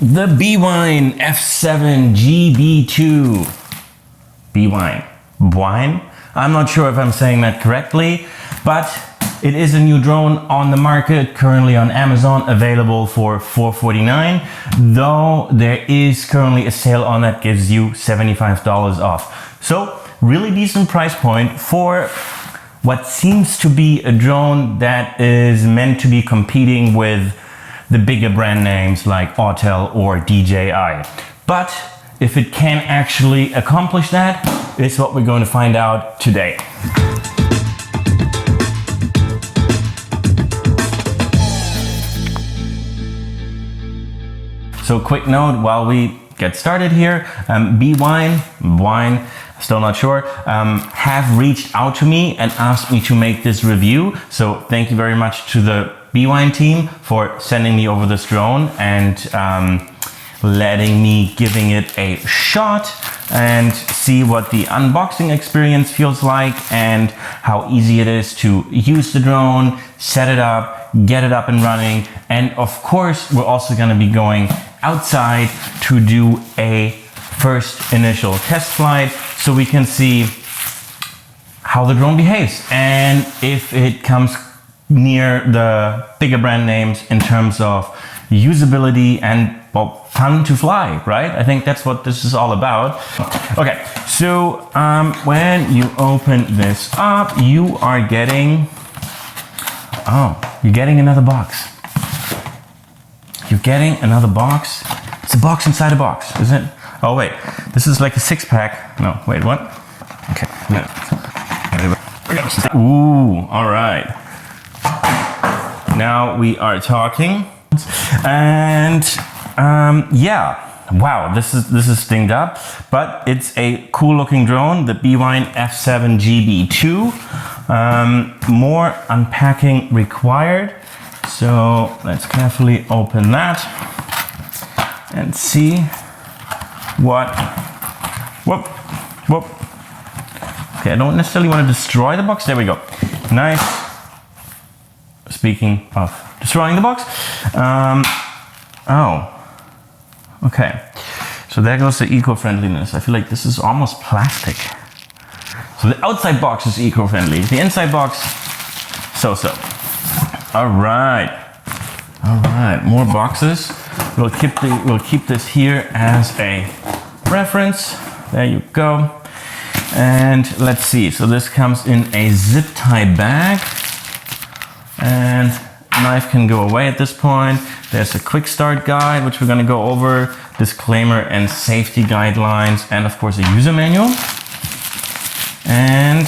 The BWINE F7 GB2. BWINE? I'm not sure if I'm saying that correctly, but it is a new drone on the market, currently on Amazon, available for $449, though there is currently a sale on that gives you $75 off. So really decent price point for what seems to be a drone that is meant to be competing with the bigger brand names like Autel or DJI. But if it can actually accomplish that, is what we're going to find out today. So quick note while we get started here, BWINE, still not sure, have reached out to me and asked me to make this review. So thank you very much to the BWINE team for sending me over this drone and letting me giving it a shot and see what the unboxing experience feels like and how easy it is to use the drone, set it up, get it up and running. And of course, we're also going to be going outside to do a first initial test flight so we can see how the drone behaves and if it comes near the bigger brand names in terms of usability and, well, fun to fly, right? I think that's what this is all about. Okay, so when you open this up, you are getting, you're getting another box. You're getting another box. It's a box inside a box, isn't it? Oh wait, this is like a 6-pack. No, wait, what? Okay. Ooh, all right. Now we are talking, and yeah, wow, this is stinged up, but it's a cool looking drone, the BWINE F7 GB2. More unpacking required, so let's carefully open that and see what. Whoop, whoop. Okay, I don't necessarily want to destroy the box. There we go. Nice. Speaking of destroying the box, okay, so there goes the eco-friendliness. I feel like this is almost plastic. So the outside box is eco-friendly, the inside box, so-so. All right, more boxes. We'll keep this here as a reference. There you go. And let's see. So this comes in a zip tie bag. And knife can go away at this point. There's a quick start guide, which we're going to go over, disclaimer and safety guidelines, and of course a user manual. And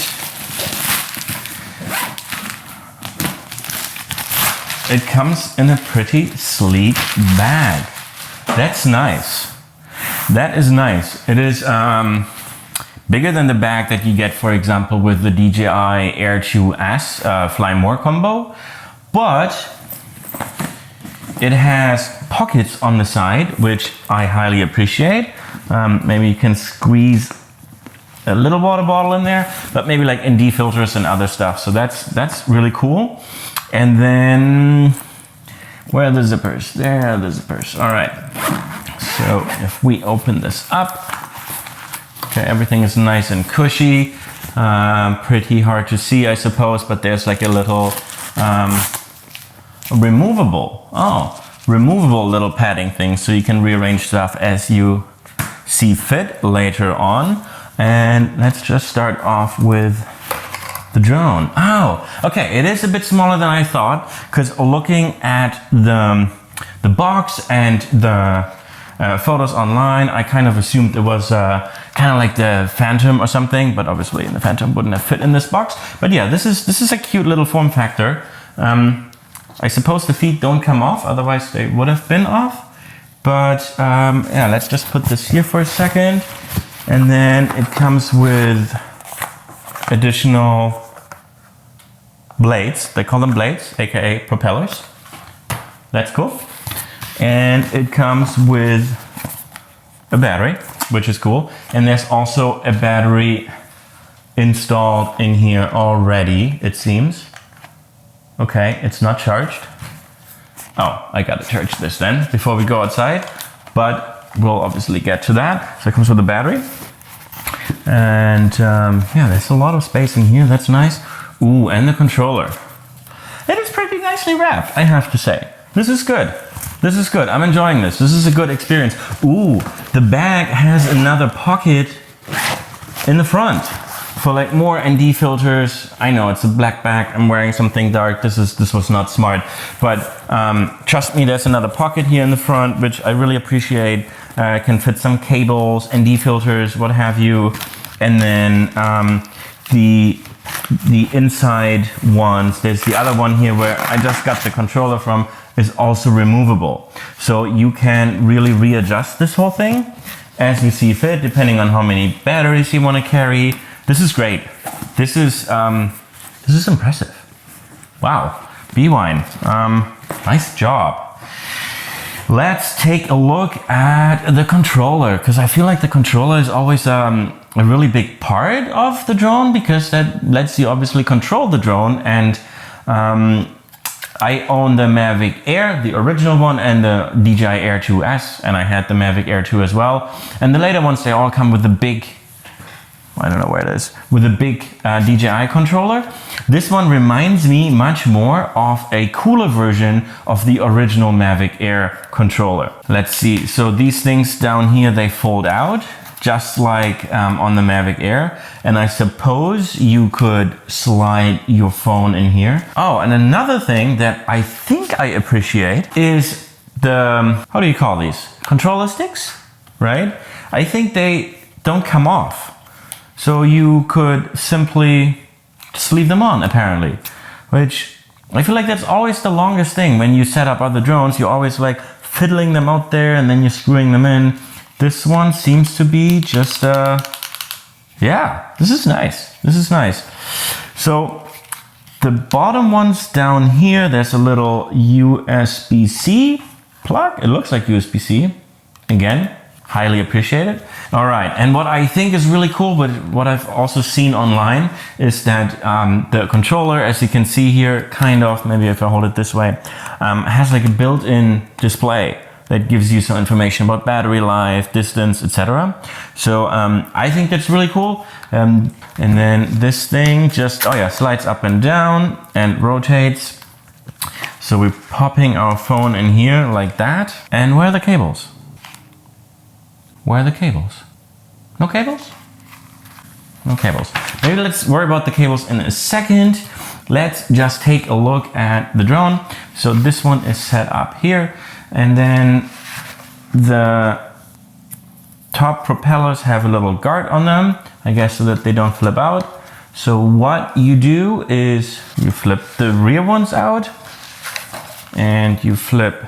it comes in a pretty sleek bag. That's nice. That is nice. It is bigger than the bag that you get, for example, with the DJI Air 2S Fly More combo, but it has pockets on the side, which I highly appreciate. Maybe you can squeeze a little water bottle in there, but maybe like ND filters and other stuff. So that's really cool. And then where are the zippers? There are the zippers. All right. So if we open this up, okay, everything is nice and cushy, pretty hard to see, I suppose, but there's like a little removable little padding thing, so you can rearrange stuff as you see fit later on. And let's just start off with the drone. Oh, okay, it is a bit smaller than I thought, because looking at the box and the photos online, I kind of assumed it was kind of like the Phantom or something, but obviously the Phantom wouldn't have fit in this box. But yeah, this is a cute little form factor. I suppose the feet don't come off, otherwise they would have been off. But yeah, let's just put this here for a second. And then it comes with additional blades. They call them blades, aka propellers. That's cool. And it comes with a battery, which is cool. And there's also a battery installed in here already, it seems. Okay, it's not charged. Oh, I gotta charge this then before we go outside. but we'll obviously get to that. So it comes with a battery. And yeah, there's a lot of space in here. That's nice. Ooh, and the controller. It is pretty nicely wrapped, I have to say. This is good. This is good. I'm enjoying this. This is a good experience. Ooh, the bag has another pocket in the front for like more ND filters. I know it's a black bag. I'm wearing something dark. This was not smart, but trust me, there's another pocket here in the front, which I really appreciate. Can fit some cables, ND filters, what have you, and then the inside ones. There's the other one here where I just got the controller from, is also removable. So you can really readjust this whole thing as you see fit, depending on how many batteries you want to carry. This is great. This is impressive. Wow, BWINE, nice job. Let's take a look at the controller, because I feel like the controller is always a really big part of the drone, because that lets you obviously control the drone. And I own the Mavic Air, the original one, and the DJI Air 2S, and I had the Mavic Air 2 as well. And the later ones, they all come with the big, I don't know where it is, with a big DJI controller. This one reminds me much more of a cooler version of the original Mavic Air controller. Let's see, so these things down here, they fold out, just like on the Mavic Air. And I suppose you could slide your phone in here. Oh, and another thing that I think I appreciate is the, how do you call these? Controller sticks, right? I think they don't come off. So you could simply just leave them on, apparently, which I feel like that's always the longest thing. When you set up other drones, you're always like fiddling them out there and then you're screwing them in. This one seems to be just, yeah, this is nice. This is nice. So the bottom ones down here, there's a little USB-C plug. It looks like USB-C. Again, highly appreciated. All right, and what I think is really cool, but what I've also seen online, is that the controller, as you can see here, kind of, maybe if I hold it this way, has like a built-in display that gives you some information about battery life, distance, etc. So I think that's really cool. And then this thing just, oh yeah, slides up and down and rotates. So we're popping our phone in here like that. And where are the cables? Where are the cables? No cables? No cables. Maybe let's worry about the cables in a second. Let's just take a look at the drone. So this one is set up here, and then the top propellers have a little guard on them, I guess, so that they don't flip out. So what you do is you flip the rear ones out and you flip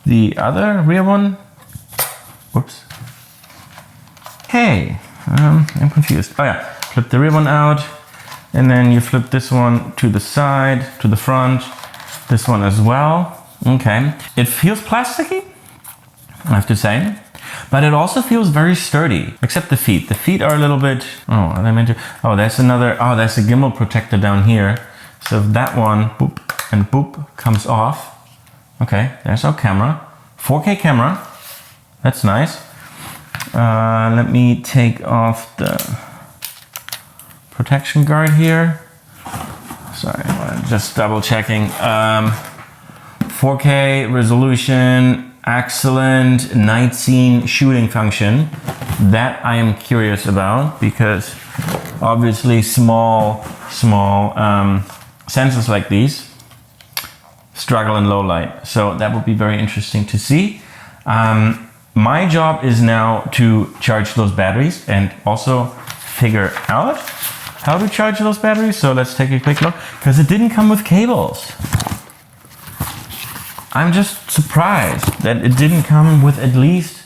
the other rear one. Whoops. Hey, I'm confused. Oh yeah, flip the rear one out, and then you flip this one to the side, to the front, this one as well. Okay, it feels plasticky, I have to say, but it also feels very sturdy, except the feet. The feet are a little bit, oh, are they meant to, oh, there's another, oh, there's a gimbal protector down here. So if that one, boop, and boop, comes off. Okay, there's our camera, 4K camera, that's nice. Let me take off the protection guard here. Sorry, I'm just double checking. 4K resolution, excellent night scene shooting function. That I am curious about, because obviously small sensors like these struggle in low light. So that would be very interesting to see. My job is now to charge those batteries and also figure out how to charge those batteries. So let's take a quick look, because it didn't come with cables. I'm just surprised that it didn't come with at least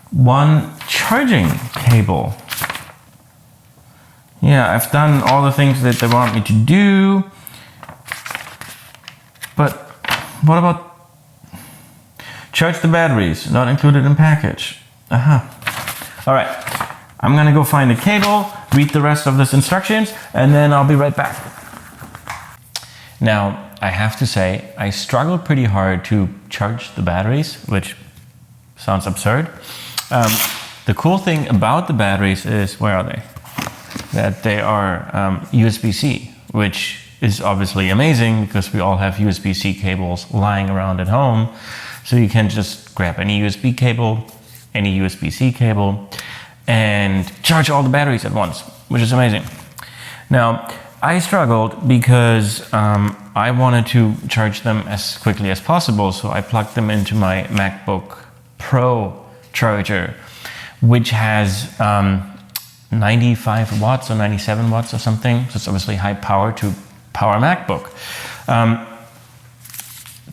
one charging cable. Yeah, I've done all the things that they want me to do, but what about charge the batteries, not included in package? All right, I'm gonna go find a cable, read the rest of this instructions, and then I'll be right back. Now, I have to say, I struggled pretty hard to charge the batteries, which Sounds absurd. The cool thing about the batteries is, where are they? That they are USB-C, which is obviously amazing because we all have USB-C cables lying around at home. So you can just grab any USB cable, any USB-C cable, and charge all the batteries at once, which is amazing. Now, I struggled because I wanted to charge them as quickly as possible, so I plugged them into my MacBook Pro charger, which has 95 watts or 97 watts or something. So it's obviously high power to power MacBook.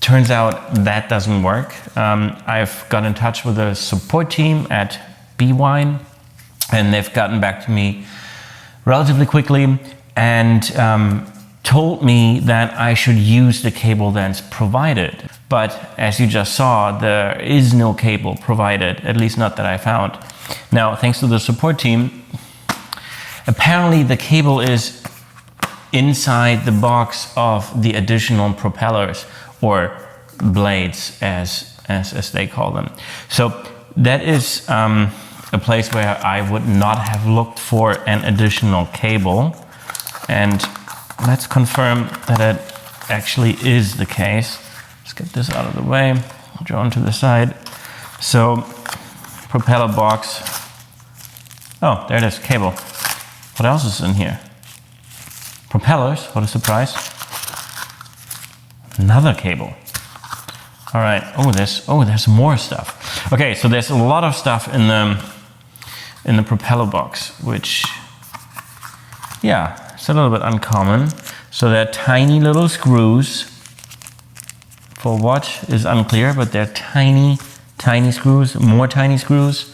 Turns out that doesn't work. I've got in touch with the support team at BWINE, and they've gotten back to me relatively quickly and told me that I should use the cable that's provided. But as you just saw, there is no cable provided, at least not that I found. Now, thanks to the support team, apparently the cable is inside the box of the additional propellers, or blades as they call them. So that is a place where I would not have looked for an additional cable. And let's confirm that it actually is the case. Let's get this out of the way, drawn to the side. So propeller box. Oh, there it is, cable. What else is in here? Propellers, what a surprise. Another cable. All right, there's more stuff. Okay, so there's a lot of stuff in the propeller box, which, yeah, it's a little bit uncommon. So they're tiny little screws. For what is unclear, but they're tiny screws, more tiny screws,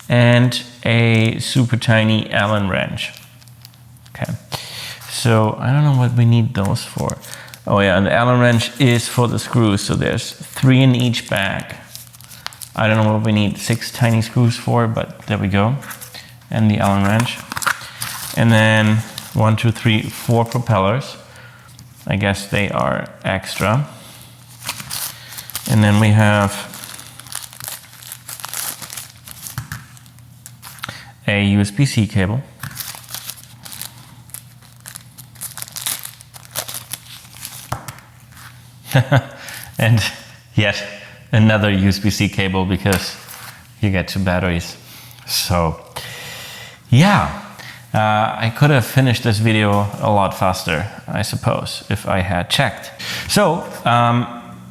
and a super tiny Allen wrench. Okay, so I don't know what we need those for. Oh yeah, and the Allen wrench is for the screws, so there's 3 in each bag. I don't know what we need 6 tiny screws for, but there we go. And the Allen wrench. And then 1, 2, 3, 4 propellers. I guess they are extra. And then we have a USB-C cable. And yet another USB-C cable because you get 2 batteries. So yeah, I could have finished this video a lot faster, I suppose, if I had checked. So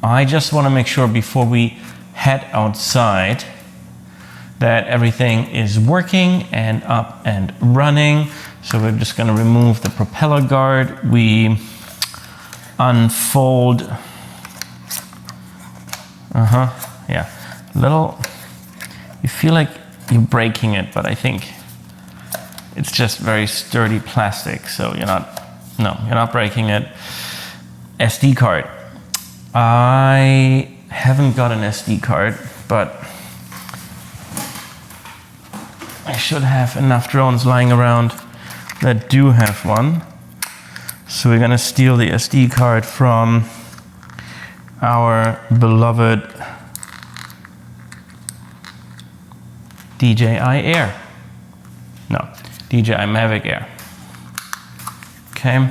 I just want to make sure before we head outside that everything is working and up and running. So we're just going to remove the propeller guard. We unfold. Yeah, you feel like you're breaking it, but I think it's just very sturdy plastic, so you're not breaking it. SD card. I haven't got an SD card, but I should have enough drones lying around that do have one. So we're gonna steal the SD card from our beloved DJI Air. No, DJI Mavic Air. Okay.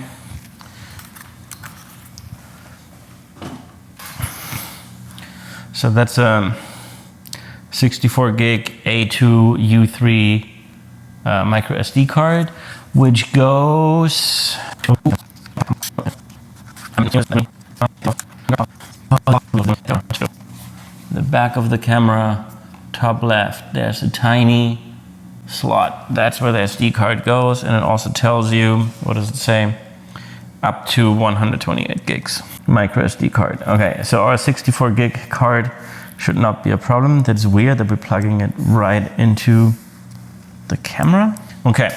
So that's a 64 gig A2 U3 micro SD card, which goes the back of the camera, top left. There's a tiny slot. That's where the SD card goes, and it also tells you, what does it say? Up to 128 gigs. Micro SD card. Okay, so our 64 gig card should not be a problem. That's weird that we're plugging it right into the camera. Okay,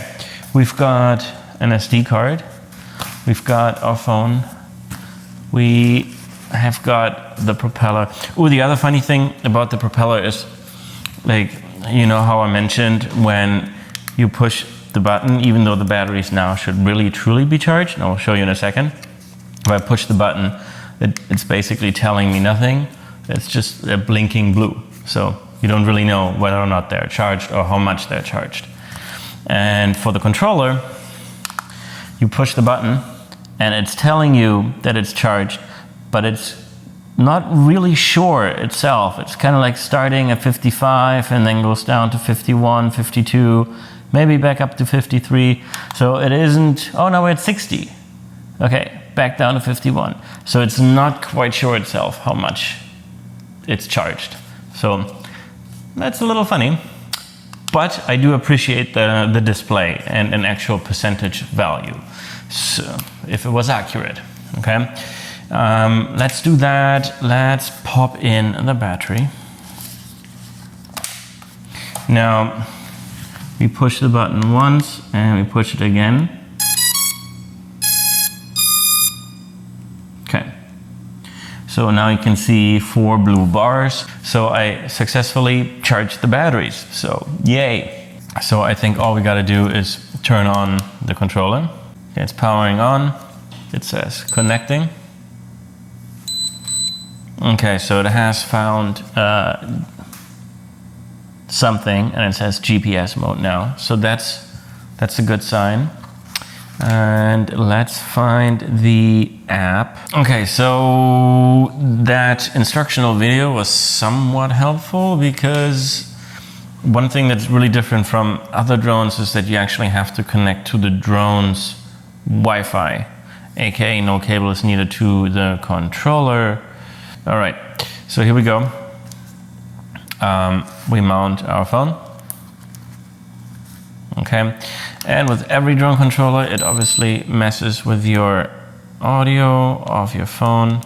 we've got an SD card. We've got our phone. We have got the propeller. Oh, the other funny thing about the propeller is, like, you know how I mentioned when you push the button, even though the batteries now should really truly be charged, and I'll show you in a second. If I push the button, it's basically telling me nothing. It's just a blinking blue. So you don't really know whether or not they're charged or how much they're charged. And for the controller, you push the button and it's telling you that it's charged, but it's not really sure itself. It's kind of like starting at 55 and then goes down to 51, 52, maybe back up to 53. So it isn't, oh no, we're at 60. Okay, back down to 51. So it's not quite sure itself how much it's charged. So that's a little funny, but I do appreciate the display and an actual percentage value. So if it was accurate, okay. Let's do that. Let's pop in the battery. Now, we push the button once and we push it again. Okay. So now you can see 4 blue bars. So I successfully charged the batteries. So yay. So I think all we gotta do is turn on the controller. Okay, it's powering on. It says connecting. Okay, so it has found something, and it says GPS mode now. So that's a good sign. And let's find the app. Okay, so that instructional video was somewhat helpful because one thing that's really different from other drones is that you actually have to connect to the drone's Wi-Fi, aka no cable is needed to the controller. All right, so here we go. We mount our phone. Okay, and with every drone controller, it obviously messes with your audio of your phone,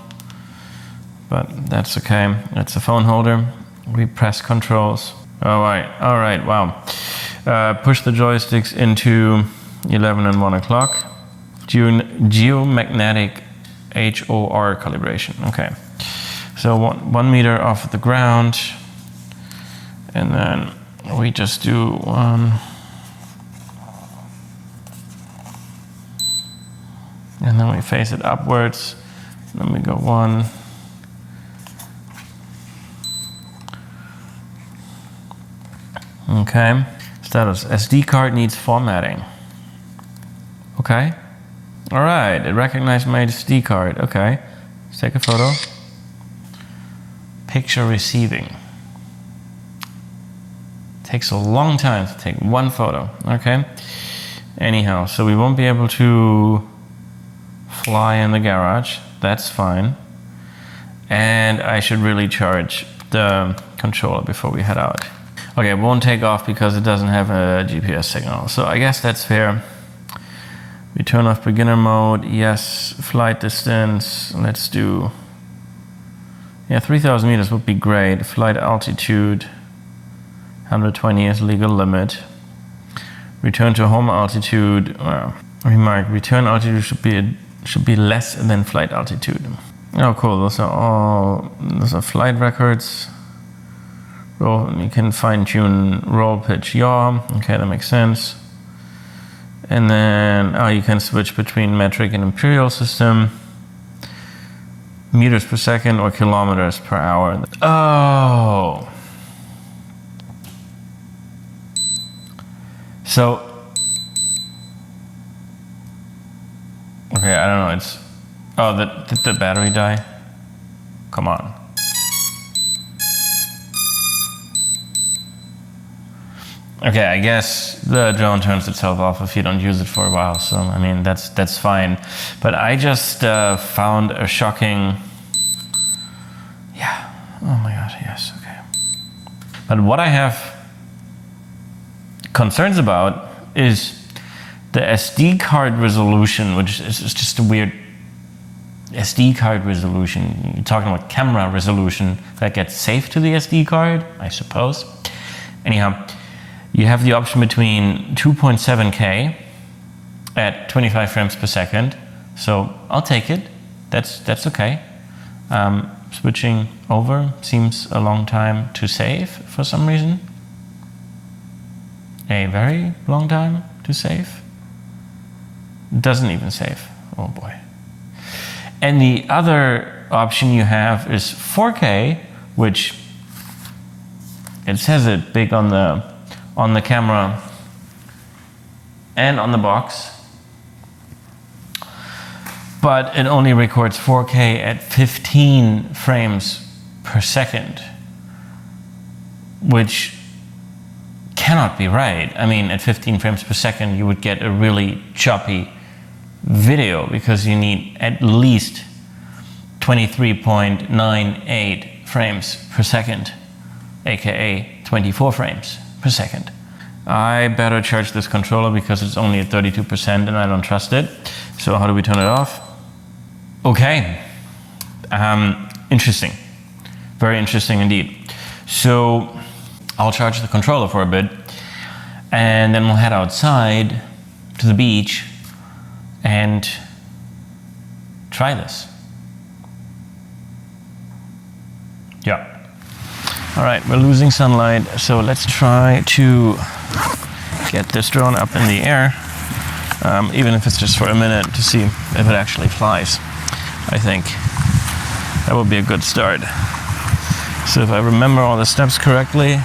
but that's okay. It's a phone holder. We press controls. All right, wow. Push the joysticks into 11 and 1 o'clock. Geomagnetic HOR calibration, okay. So 1 meter off the ground, and then we just do 1, and then we face it upwards, then we go 1, okay. Status, SD card needs formatting, okay. All right, it recognized my SD card, okay. Let's take a photo. Picture receiving. Takes a long time to take one photo, okay? Anyhow, so we won't be able to fly in the garage, that's fine. And I should really charge the controller before we head out. Okay, it won't take off because it doesn't have a GPS signal, so I guess that's fair. We turn off beginner mode, yes, flight distance, let's do, yeah, 3,000 meters would be great. Flight altitude, 120 is legal limit. Return to home altitude, remark, return altitude should be less than flight altitude. Oh cool, those are flight records. You can fine tune roll, pitch, yaw, okay, that makes sense. And then, you can switch between metric and imperial system. Meters per second or kilometers per hour. Oh. So, okay, I don't know, it's, did the battery die? Come on. Okay, I guess the drone turns itself off if you don't use it for a while, so I mean that's fine. But I just found a shocking, yeah, oh my god, yes, okay. But what I have concerns about is the SD card resolution, which is just a weird SD card resolution. You're talking about camera resolution that gets saved to the SD card, I suppose. Anyhow, you have the option between 2.7K at 25 frames per second. So I'll take it. That's okay. Switching over seems a long time to save for some reason. A very long time to save. It doesn't even save. Oh boy. And the other option you have is 4K, which It says it big on the camera and on the box, but it only records 4K at 15 frames per second, which cannot be right. I mean, at 15 frames per second, you would get a really choppy video because you need at least 23.98 frames per second, aka 24 frames per second. I better charge this controller because it's only at 32% and I don't trust it. So how do we turn it off? Okay, interesting, very interesting indeed. So I'll charge the controller for a bit and then we'll head outside to the beach and try this. Yeah. All right, we're losing sunlight, so let's try to get this drone up in the air, even if it's just for a minute, to see if it actually flies. I think that would be a good start. So if I remember all the steps correctly,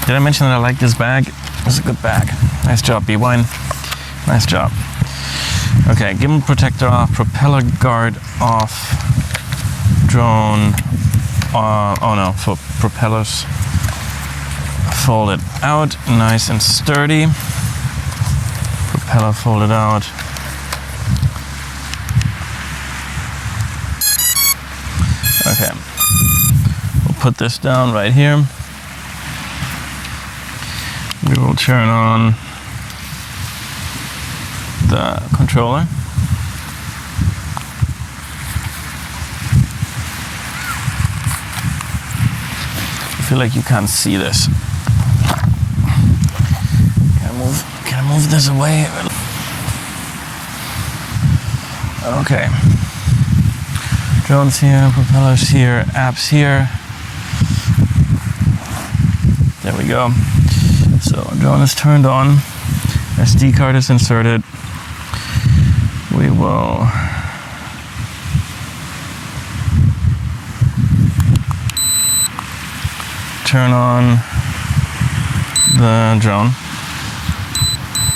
did I mention that I like this bag? It's a good bag. Nice job, BWINE. Nice job. Okay, gimbal protector off, propeller guard off, drone, oh no, for propellers folded out, nice and sturdy. Propeller folded out. Okay, we'll put this down right here. We will turn on the controller. I feel like you can't see this. Can I move this away? Okay. Drones here, propellers here, apps here. There we go. So drone is turned on. SD card is inserted. We will turn on the drone,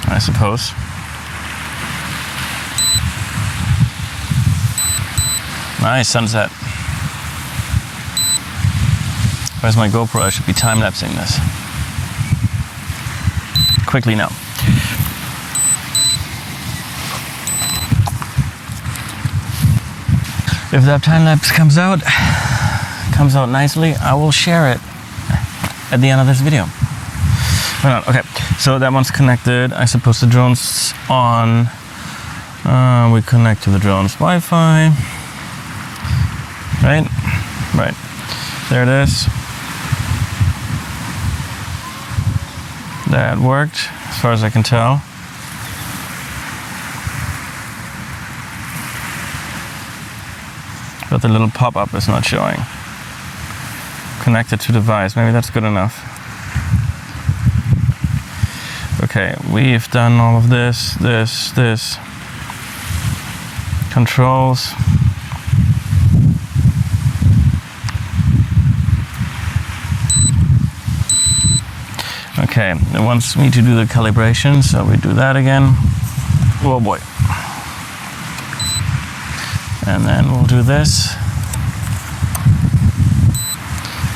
I suppose. Nice sunset. Where's my GoPro? I should be time-lapsing this. Quickly now. If that time-lapse comes out nicely, I will share it at the end of this video. Why not? Okay, so that one's connected. I suppose the drone's on. We connect to the drone's Wi-Fi. Right? Right. There it is. That worked, as far as I can tell. But the little pop-up is not showing. Connected to device, maybe that's good enough. Okay, we've done all of this. Controls. Okay, it wants me to do the calibration, so we do that again. Oh boy. And then we'll do this.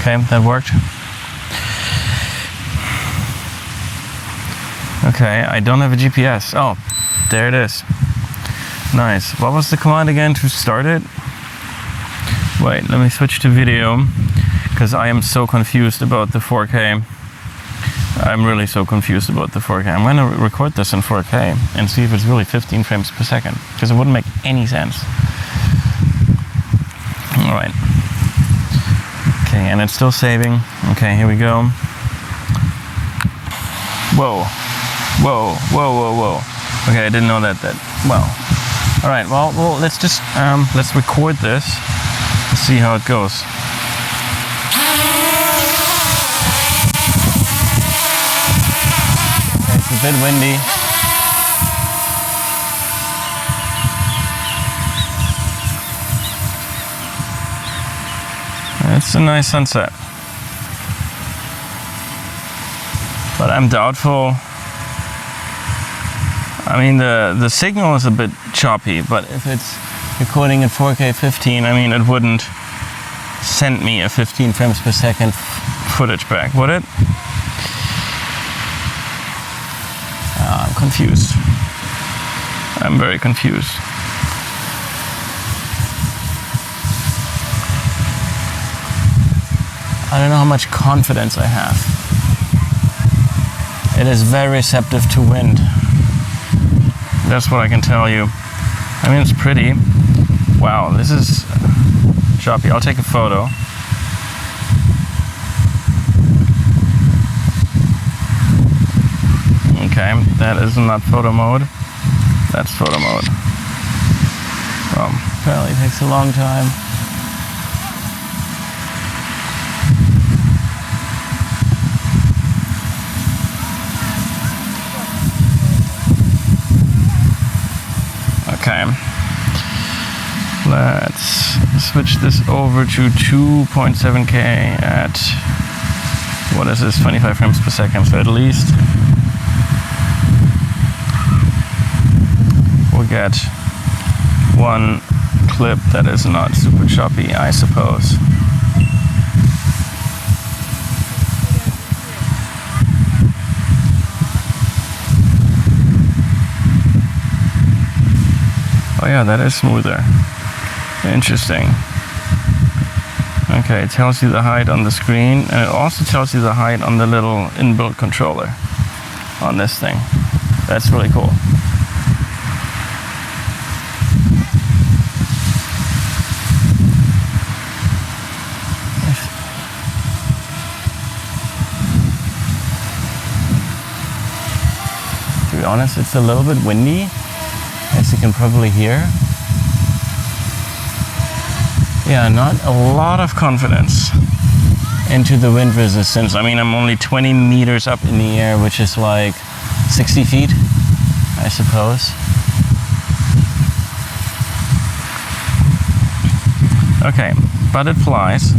Okay, that worked. Okay, I don't have a GPS. Oh, there it is. Nice. What was the command again to start it? Wait, let me switch to video, because I am so confused about the 4K. I'm really so confused about the 4K. I'm going to record this in 4K and see if it's really 15 frames per second, because it wouldn't make any sense. All right. Okay, and it's still saving. Okay, here we go. Whoa. Whoa, whoa, whoa, whoa. Okay, I didn't know that. Well. All right, well, let's just, let's record this and see how it goes. Okay, it's a bit windy. That's a nice sunset. But I'm doubtful. I mean, the signal is a bit choppy, but if it's recording at 4K 15, I mean, it wouldn't send me a 15 frames per second footage back, would it? I'm confused. I'm very confused. I don't know how much confidence I have. It is very receptive to wind. That's what I can tell you. I mean, it's pretty. Wow, this is choppy. I'll take a photo. Okay, that is not photo mode. That's photo mode. Well, apparently it takes a long time. Okay, let's switch this over to 2.7K at, what is this, 25 frames per second, so at least we'll get one clip that is not super choppy, I suppose. Oh yeah, that is smoother. Interesting. Okay, it tells you the height on the screen, and it also tells you the height on the little inbuilt controller on this thing. That's really cool. To be honest, it's a little bit windy, as you can probably hear. Yeah, not a lot of confidence into the wind resistance. I mean, I'm only 20 meters up in the air, which is like 60 feet, I suppose. Okay, but it flies.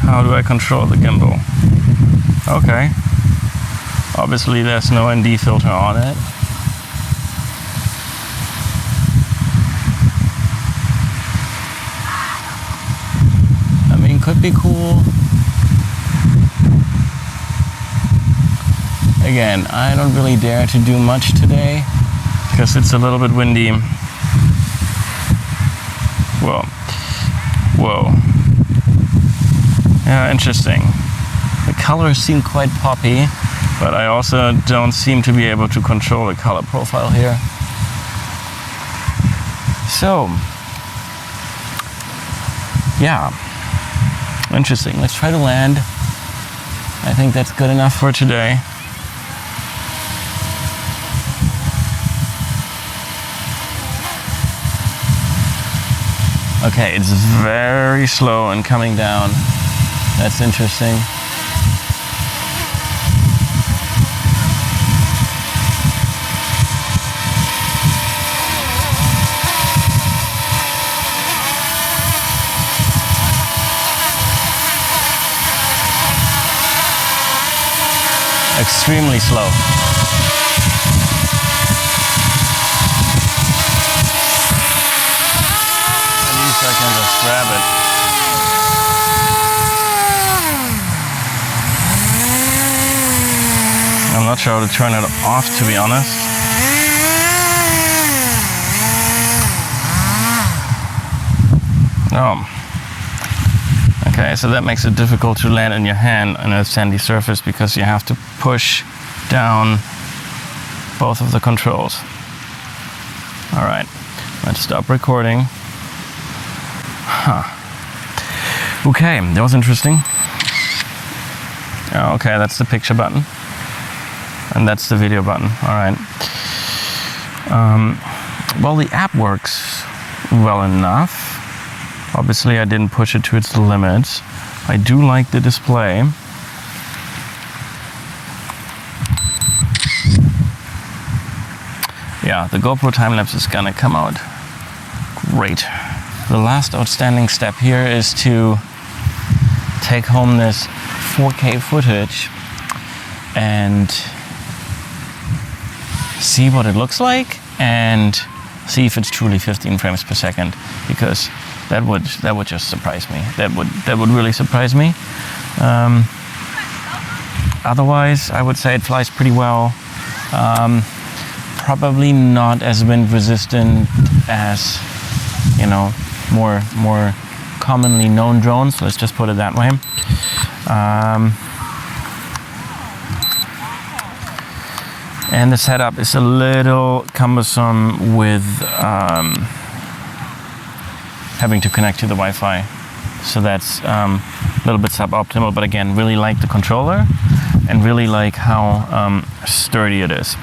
How do I control the gimbal? Okay. Obviously there's no ND filter on it. I mean, could be cool. Again, I don't really dare to do much today because it's a little bit windy. Whoa. Whoa. Yeah, interesting. The colors seem quite poppy, but I also don't seem to be able to control the color profile here. So, yeah, interesting. Let's try to land. I think that's good enough for today. Okay, it's very slow and coming down. That's interesting. Extremely slow. At least I can just grab it. I'm not sure how to turn it off, to be honest. Oh. Okay, so that makes it difficult to land in your hand on a sandy surface because you have to push down both of the controls. All right, let's stop recording. Huh. Okay, that was interesting. Oh, okay, that's the picture button. And that's the video button. All right. Well, the app works well enough. Obviously, I didn't push it to its limits. I do like the display. yeah, the GoPro time lapse is gonna come out great. The last outstanding step here is to take home this 4K footage and see what it looks like and see if it's truly 15 frames per second, because that would just surprise me. That would really surprise me. Otherwise, I would say it flies pretty well. Probably not as wind resistant as, you know, more commonly known drones. Let's just put it that way. And the setup is a little cumbersome with having to connect to the Wi-Fi. So that's a little bit suboptimal, but again, really like the controller and really like how sturdy it is.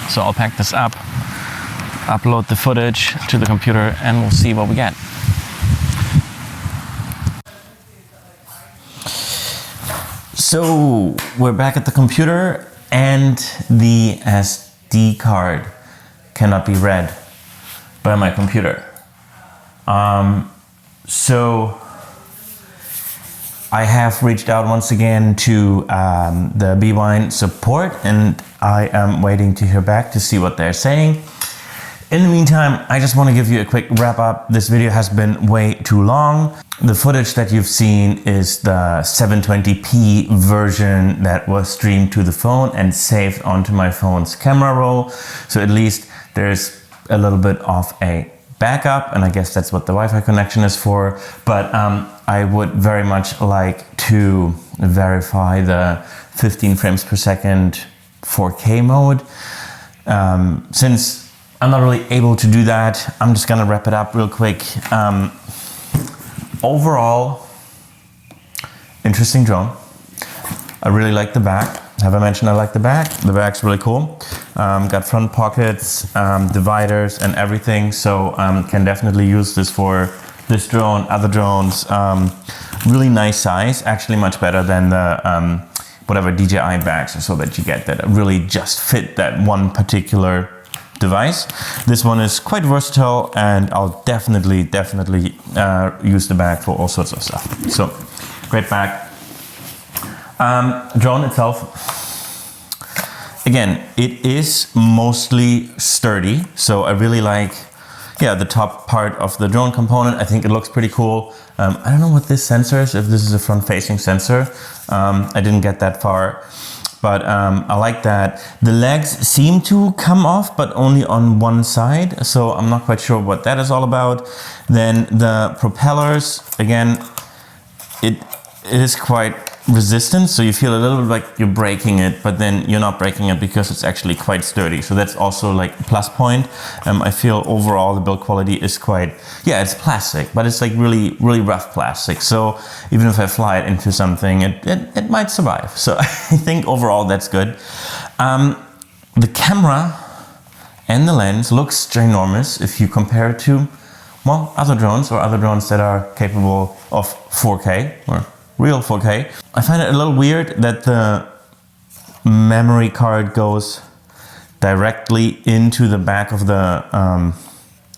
So I'll pack this up, upload the footage to the computer, and we'll see what we get. So we're back at the computer, and the SD card cannot be read by my computer. So I have reached out once again to the BWINE support, and I am waiting to hear back to see what they're saying. In the meantime, I just want to give you a quick wrap up. This video has been way too long. The footage that you've seen is the 720p version that was streamed to the phone and saved onto my phone's camera roll. So at least there's a little bit of a backup, and I guess that's what the Wi-Fi connection is for. But I would very much like to verify the 15 frames per second 4K mode. Since I'm not really able to do that, I'm just gonna wrap it up real quick. Overall, interesting drone. I really like the back. Have I mentioned I like the back? The back's really cool. Got front pockets, dividers and everything. So can definitely use this for this drone, other drones. Really nice size, actually much better than the whatever DJI bags or so that you get that really just fit that one particular device. This one is quite versatile, and I'll definitely use the bag for all sorts of stuff. So great bag. Drone itself, again, it is mostly sturdy, so I really like, yeah, the top part of the drone component. I think it looks pretty cool. I don't know what this sensor is, if this is a front-facing sensor. I didn't get that far. But I like that. The legs seem to come off, but only on one side. So I'm not quite sure what that is all about. Then the propellers, again, it is quite resistant. So you feel a little bit like you're breaking it, but then you're not breaking it because it's actually quite sturdy. So that's also like a plus point. I feel overall the build quality is quite, yeah, it's plastic, but it's like really, really rough plastic. So even if I fly it into something, it might survive. So I think overall that's good. The camera and the lens looks ginormous if you compare it to, well, other drones or other drones that are capable of 4K or real 4K. I find it a little weird that the memory card goes directly into the back of the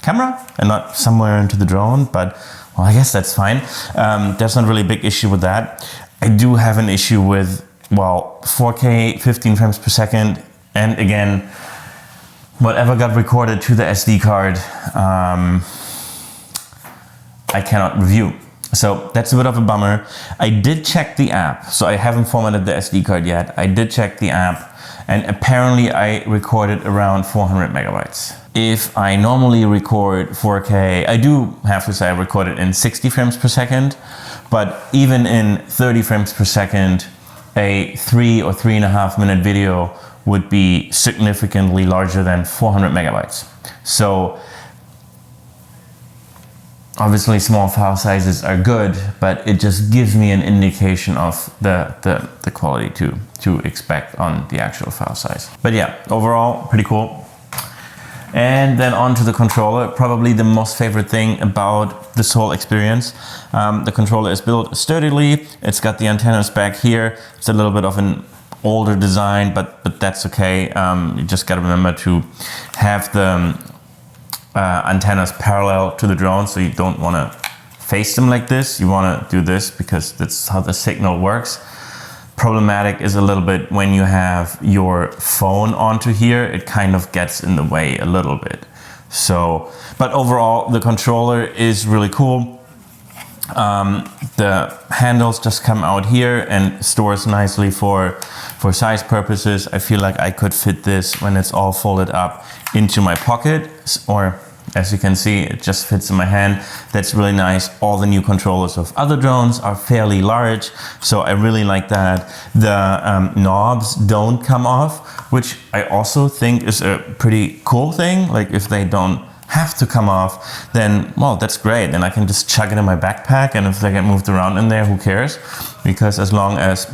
camera and not somewhere into the drone, but well, I guess that's fine. There's not really a big issue with that. I do have an issue with, well, 4K, 15 frames per second, and again, whatever got recorded to the SD card, I cannot review. So that's a bit of a bummer. I did check the app, so I haven't formatted the SD card yet. I did check the app, and apparently I recorded around 400 megabytes. If I normally record 4K, I do have to say I recorded in 60 frames per second, but even in 30 frames per second, a 3 or 3.5 minute video would be significantly larger than 400 megabytes. So obviously small file sizes are good, but it just gives me an indication of the quality to expect on the actual file size. But yeah, overall pretty cool. And then on to the controller, probably the most favorite thing about this whole experience. The controller is built sturdily. It's got the antennas back here. It's a little bit of an older design, but that's okay. You just got to remember to have the antennas parallel to the drone, so you don't want to face them like this. You want to do this because that's how the signal works. Problematic is a little bit when you have your phone onto here, it kind of gets in the way a little bit. So, but overall the controller is really cool. The handles just come out here and stores nicely for size purposes. I feel like I could fit this when it's all folded up into my pocket, or as you can see, it just fits in my hand. That's really nice. All the new controllers of other drones are fairly large, so I really like that. The knobs don't come off, which I also think is a pretty cool thing. Like if they don't have to come off, then well, that's great. Then I can just chuck it in my backpack, and if they get moved around in there, who cares? Because as long as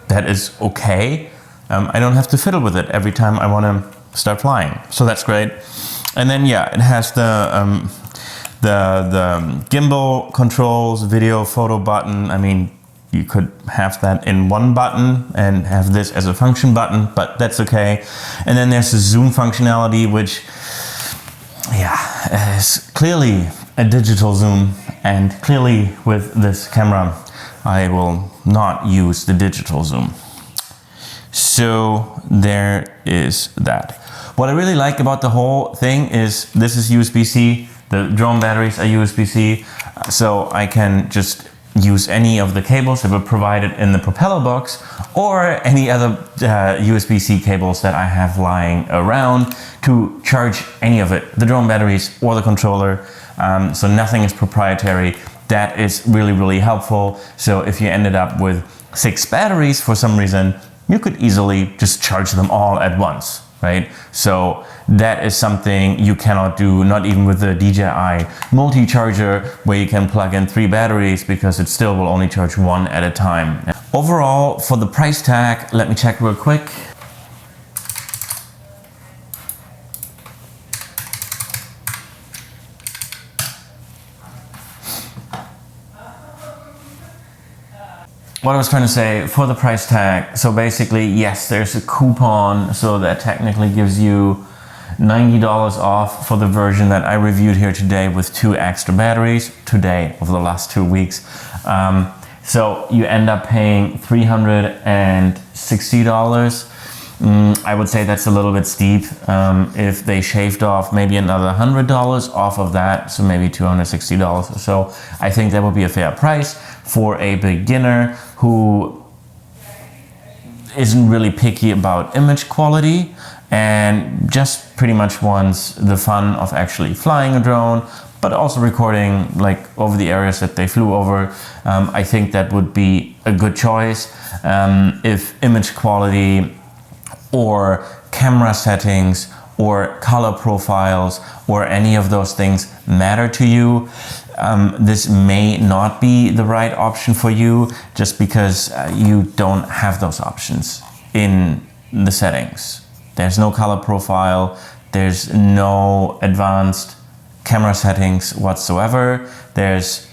that is okay, I don't have to fiddle with it every time I want to start flying. So that's great. And then yeah, it has the gimbal controls, video, photo button. I mean, you could have that in one button and have this as a function button, but that's okay. And then there's the zoom functionality, which yeah, is clearly a digital zoom, and clearly with this camera I will not use the digital zoom. So there is that. What I really like about the whole thing is this is USB-C, the drone batteries are USB-C, so I can just use any of the cables that were provided in the propeller box, or any other USB-C cables that I have lying around to charge any of it, the drone batteries or the controller. So nothing is proprietary. That is really, really helpful. So if you ended up with 6 batteries for some reason, you could easily just charge them all at once, right? So that is something you cannot do, not even with the DJI multi-charger, where you can plug in 3 batteries, because it still will only charge 1 at a time. Overall, for the price tag, let me check real quick. What I was trying to say, for the price tag, so basically, yes, there's a coupon, so that technically gives you $90 off for the version that I reviewed here today with 2 extra batteries, today, over the last 2 weeks. So you end up paying $360. I would say that's a little bit steep. If they shaved off maybe another $100 off of that, so maybe $260 or so, I think that would be a fair price for a beginner who isn't really picky about image quality and just pretty much wants the fun of actually flying a drone, but also recording like over the areas that they flew over. I think that would be a good choice. If image quality or camera settings or color profiles or any of those things matter to you, this may not be the right option for you, just because you don't have those options in the settings. There's no color profile, there's no advanced camera settings whatsoever. There's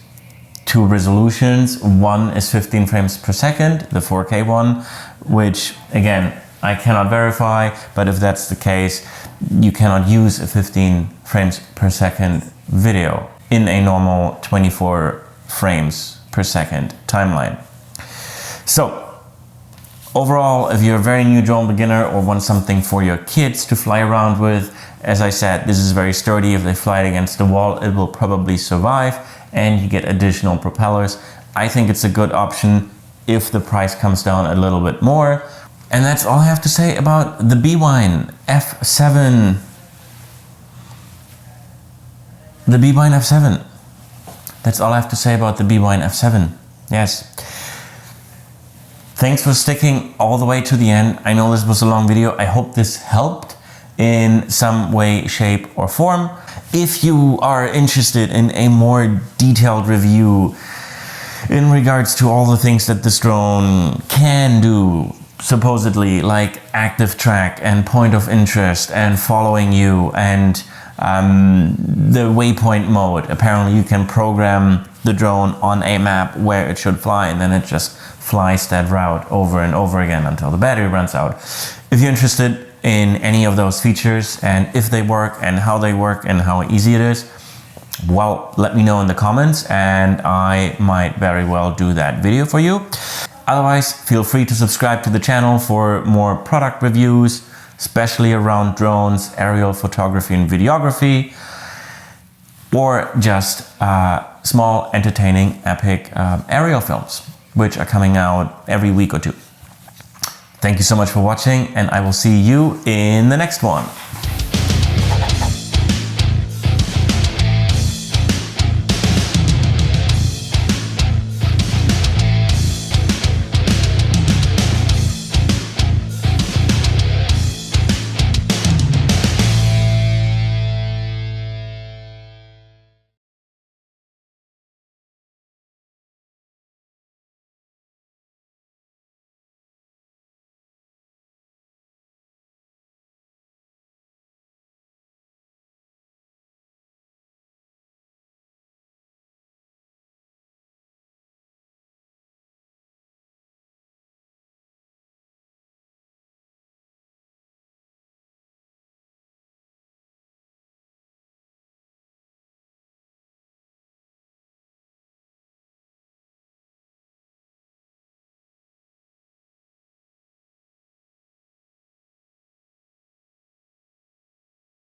2 resolutions. One is 15 frames per second, the 4K one, which again, I cannot verify, but if that's the case, you cannot use a 15 frames per second video in a normal 24 frames per second timeline. So overall, if you're a very new drone beginner or want something for your kids to fly around with, as I said, this is very sturdy. If they fly it against the wall, it will probably survive, and you get additional propellers. I think it's a good option if the price comes down a little bit more. And that's all I have to say about the BWINE F7. The BWINE F7. That's all I have to say about the BWINE F7. Yes. Thanks for sticking all the way to the end. I know this was a long video. I hope this helped in some way, shape, or form. If you are interested in a more detailed review in regards to all the things that this drone can do, supposedly, like active track and point of interest and following you and the waypoint mode. Apparently you can program the drone on a map where it should fly, and then it just flies that route over and over again until the battery runs out. If you're interested in any of those features and if they work and how easy it is, well, let me know in the comments and I might very well do that video for you. Otherwise, feel free to subscribe to the channel for more product reviews, especially around drones, aerial photography and videography, or just small, entertaining, epic aerial films, which are coming out every week or two. Thank you so much for watching, and I will see you in the next one.